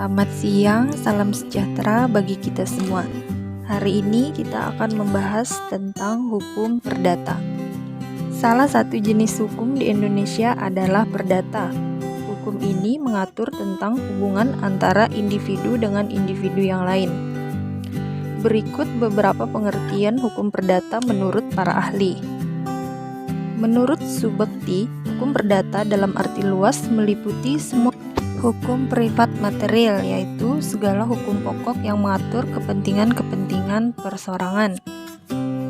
Selamat siang, salam sejahtera bagi kita semua. Hari ini kita akan membahas tentang hukum perdata. Salah satu jenis hukum di Indonesia adalah perdata. Hukum ini mengatur tentang hubungan antara individu dengan individu yang lain. Berikut beberapa pengertian hukum perdata menurut para ahli. Menurut Subekti, hukum perdata dalam arti luas meliputi semua hukum privat material, yaitu segala hukum pokok yang mengatur kepentingan-kepentingan perseorangan.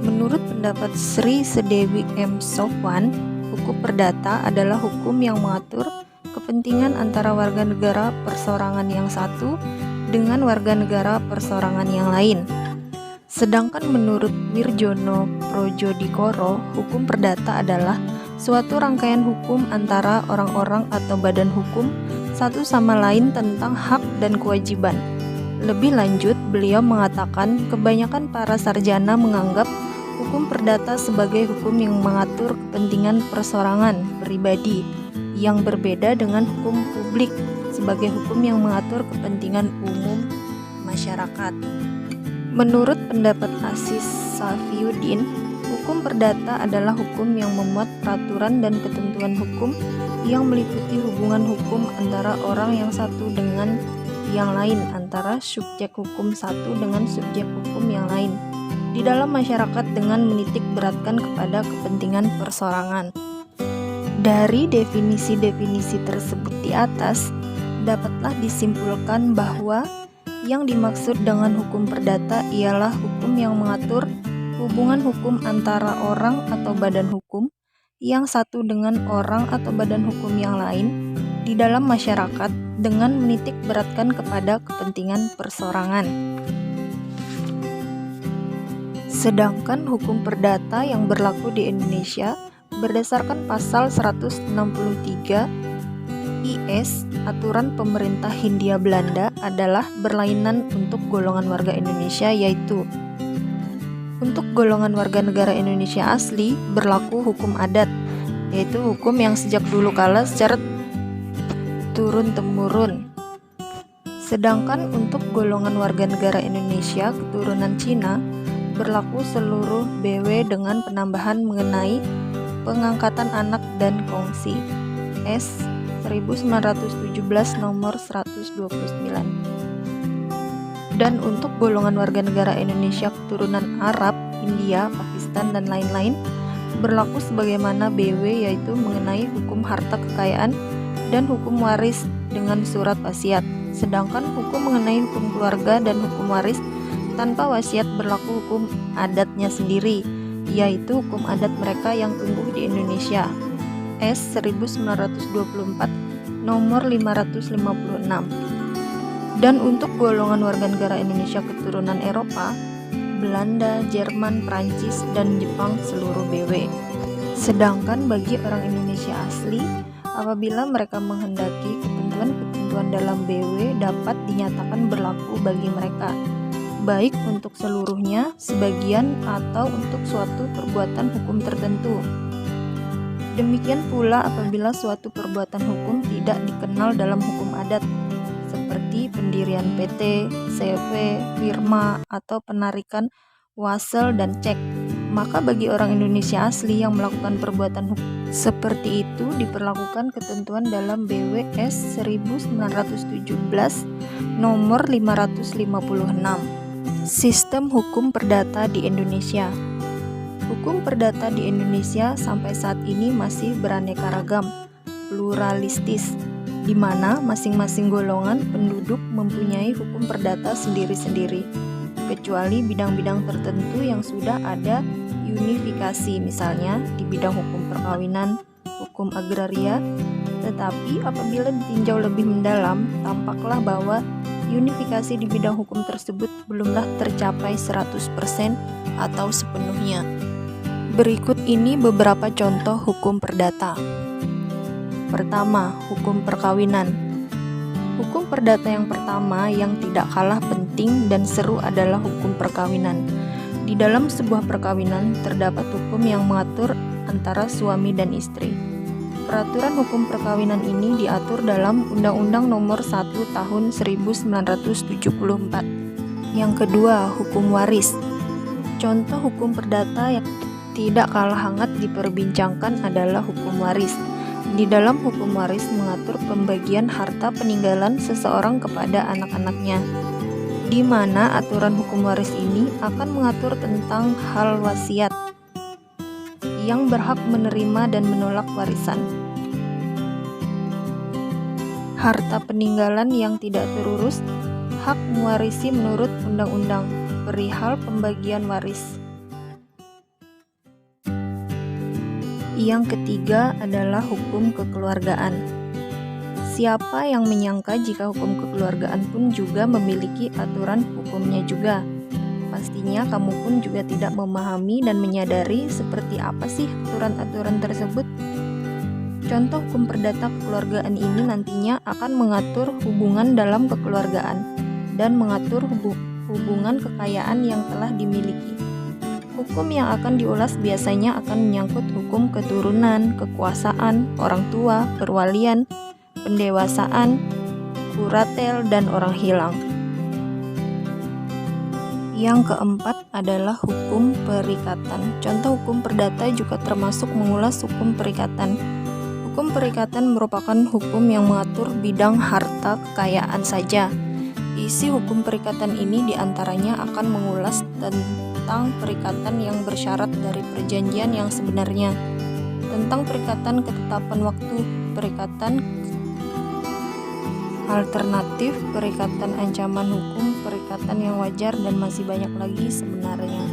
Menurut pendapat Sri Sedewi M. Sofwan, hukum perdata adalah hukum yang mengatur kepentingan antara warga negara perseorangan yang satu dengan warga negara perseorangan yang lain. Sedangkan menurut Wirjono Projodikoro, hukum perdata adalah suatu rangkaian hukum antara orang-orang atau badan hukum satu sama lain tentang hak dan kewajiban. Lebih lanjut, beliau mengatakan kebanyakan para sarjana menganggap hukum perdata sebagai hukum yang mengatur kepentingan perseorangan pribadi yang berbeda dengan hukum publik sebagai hukum yang mengatur kepentingan umum masyarakat. Menurut pendapat Aziz Safiyuddin, hukum perdata adalah hukum yang memuat peraturan dan ketentuan hukum yang meliputi hubungan hukum antara orang yang satu dengan yang lain, antara subjek hukum satu dengan subjek hukum yang lain di dalam masyarakat dengan menitik beratkan kepada kepentingan perseorangan. Dari definisi-definisi tersebut di atas, dapatlah disimpulkan bahwa yang dimaksud dengan hukum perdata ialah hukum yang mengatur hubungan hukum antara orang atau badan hukum yang satu dengan orang atau badan hukum yang lain di dalam masyarakat dengan menitik beratkan kepada kepentingan perseorangan. Sedangkan hukum perdata yang berlaku di Indonesia berdasarkan pasal 163 IS Aturan Pemerintah Hindia Belanda adalah berlainan untuk golongan warga Indonesia, yaitu untuk golongan warga negara Indonesia asli berlaku hukum adat, yaitu hukum yang sejak dulu kala secara turun-temurun. Sedangkan untuk golongan warga negara Indonesia keturunan Cina berlaku seluruh BW dengan penambahan mengenai pengangkatan anak dan kongsi S 1917 nomor 129. Dan untuk golongan warga negara Indonesia keturunan Arab, India, Pakistan, dan lain-lain berlaku sebagaimana BW, yaitu mengenai hukum harta kekayaan dan hukum waris dengan surat wasiat. Sedangkan hukum mengenai hukum keluarga dan hukum waris tanpa wasiat berlaku hukum adatnya sendiri, yaitu hukum adat mereka yang tumbuh di Indonesia S 1924 nomor 556. Dan untuk golongan warga negara Indonesia keturunan Eropa, Belanda, Jerman, Prancis, dan Jepang seluruh BW. Sedangkan bagi orang Indonesia asli, apabila mereka menghendaki ketentuan-ketentuan dalam BW dapat dinyatakan berlaku bagi mereka, baik untuk seluruhnya, sebagian, atau untuk suatu perbuatan hukum tertentu. Demikian pula apabila suatu perbuatan hukum tidak dikenal dalam hukum adat, seperti pendirian PT, CV, firma, atau penarikan wasel dan cek, maka bagi orang Indonesia asli yang melakukan perbuatan hukum seperti itu diperlakukan ketentuan dalam BWS 1917 nomor 556. Sistem hukum perdata di Indonesia. Hukum perdata di Indonesia sampai saat ini masih beraneka ragam, pluralistis, di mana masing-masing golongan penduduk mempunyai hukum perdata sendiri-sendiri, kecuali bidang-bidang tertentu yang sudah ada unifikasi, misalnya di bidang hukum perkawinan, hukum agraria. Tetapi apabila ditinjau lebih mendalam, tampaklah bahwa unifikasi di bidang hukum tersebut belumlah tercapai 100% atau sepenuhnya. Berikut ini beberapa contoh hukum perdata. Pertama, hukum perkawinan. Hukum perdata yang pertama yang tidak kalah penting dan seru adalah hukum perkawinan. Di dalam sebuah perkawinan terdapat hukum yang mengatur antara suami dan istri. Peraturan hukum perkawinan ini diatur dalam Undang-Undang Nomor 1 Tahun 1974. Yang kedua, hukum waris. Contoh hukum perdata yang tidak kalah hangat diperbincangkan adalah hukum waris. Di dalam hukum waris mengatur pembagian harta peninggalan seseorang kepada anak-anaknya, di mana aturan hukum waris ini akan mengatur tentang hal wasiat yang berhak menerima dan menolak warisan, harta peninggalan yang tidak terurus, hak mewarisi menurut undang-undang, perihal pembagian waris. Yang ketiga adalah hukum kekeluargaan. Siapa yang menyangka jika hukum kekeluargaan pun juga memiliki aturan hukumnya juga? Pastinya kamu pun juga tidak memahami dan menyadari seperti apa sih aturan-aturan tersebut. Contoh hukum perdata kekeluargaan ini nantinya akan mengatur hubungan dalam kekeluargaan dan mengatur hubungan kekayaan yang telah dimiliki. Hukum yang akan diulas biasanya akan menyangkut hukum keturunan, kekuasaan, orang tua, perwalian, pendewasaan, kuratel, dan orang hilang. Yang keempat adalah hukum perikatan. Contoh hukum perdata juga termasuk mengulas hukum perikatan. Hukum perikatan merupakan hukum yang mengatur bidang harta kekayaan saja. Isi hukum perikatan ini diantaranya akan mengulas tentang perikatan yang bersyarat dari perjanjian yang sebenarnya, tentang perikatan ketetapan waktu, perikatan alternatif, perikatan ancaman hukum, perikatan yang wajar, dan masih banyak lagi sebenarnya.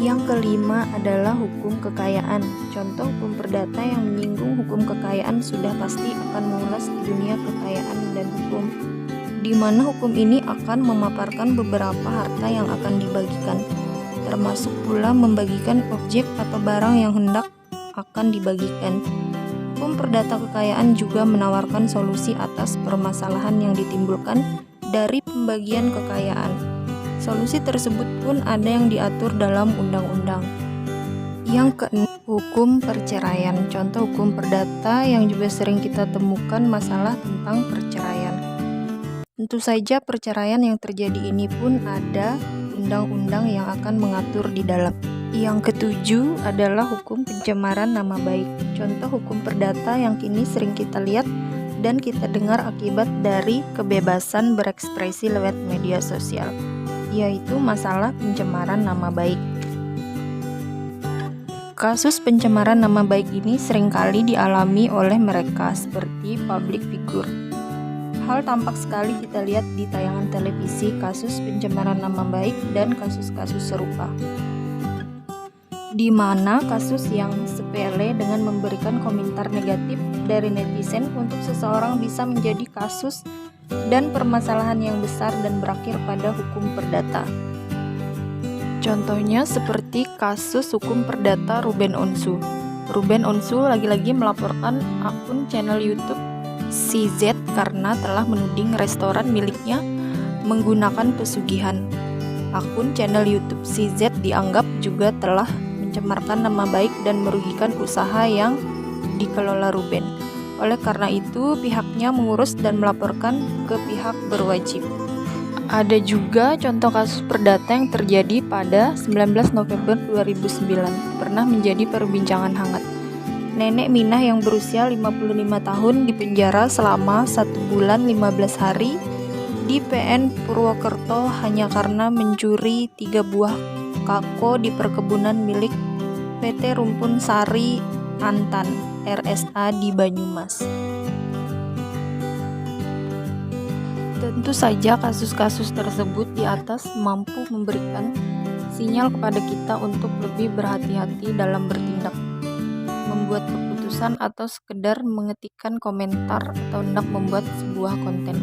Yang kelima adalah hukum kekayaan. Contoh hukum perdata yang menyinggung hukum kekayaan sudah pasti akan mengulas dunia kekayaan dan hukum, di mana hukum ini akan memaparkan beberapa harta yang akan dibagikan, termasuk pula membagikan objek atau barang yang hendak akan dibagikan. Hukum perdata kekayaan juga menawarkan solusi atas permasalahan yang ditimbulkan dari pembagian kekayaan. Solusi tersebut pun ada yang diatur dalam undang-undang. Yang keenam, hukum perceraian. Contoh hukum perdata yang juga sering kita temukan masalah tentang perceraian. Tentu saja perceraian yang terjadi ini pun ada undang-undang yang akan mengatur di dalam. Yang ketujuh adalah hukum pencemaran nama baik. Contoh hukum perdata yang kini sering kita lihat dan kita dengar akibat dari kebebasan berekspresi lewat media sosial, yaitu masalah pencemaran nama baik. Kasus pencemaran nama baik ini seringkali dialami oleh mereka seperti public figure. Hal tampak sekali kita lihat di tayangan televisi kasus pencemaran nama baik dan kasus-kasus serupa, di mana kasus yang sepele dengan memberikan komentar negatif dari netizen untuk seseorang bisa menjadi kasus dan permasalahan yang besar dan berakhir pada hukum perdata. Contohnya seperti kasus hukum perdata Ruben Onsu. Ruben Onsu lagi-lagi melaporkan akun channel YouTube CZ karena telah menuding restoran miliknya menggunakan pesugihan. Akun channel YouTube CZ dianggap juga telah mencemarkan nama baik dan merugikan usaha yang dikelola Ruben. Oleh karena itu, pihaknya mengurus dan melaporkan ke pihak berwajib. Ada juga contoh kasus perdata yang terjadi pada 19 November 2009, pernah menjadi perbincangan hangat. Nenek Minah yang berusia 55 tahun dipenjara selama 1 bulan 15 hari di PN Purwokerto hanya karena mencuri 3 buah kako di perkebunan milik PT Rumpun Sari Antan RSA di Banyumas. Tentu saja kasus-kasus tersebut di atas mampu memberikan sinyal kepada kita untuk lebih berhati-hati dalam bertindak, membuat keputusan atau sekedar mengetikkan komentar atau hendak membuat sebuah konten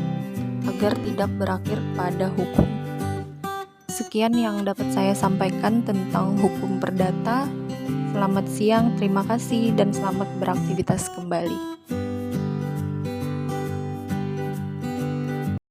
agar tidak berakhir pada hukum. Sekian yang dapat saya sampaikan tentang hukum perdata. Selamat siang, terima kasih, dan selamat beraktivitas kembali.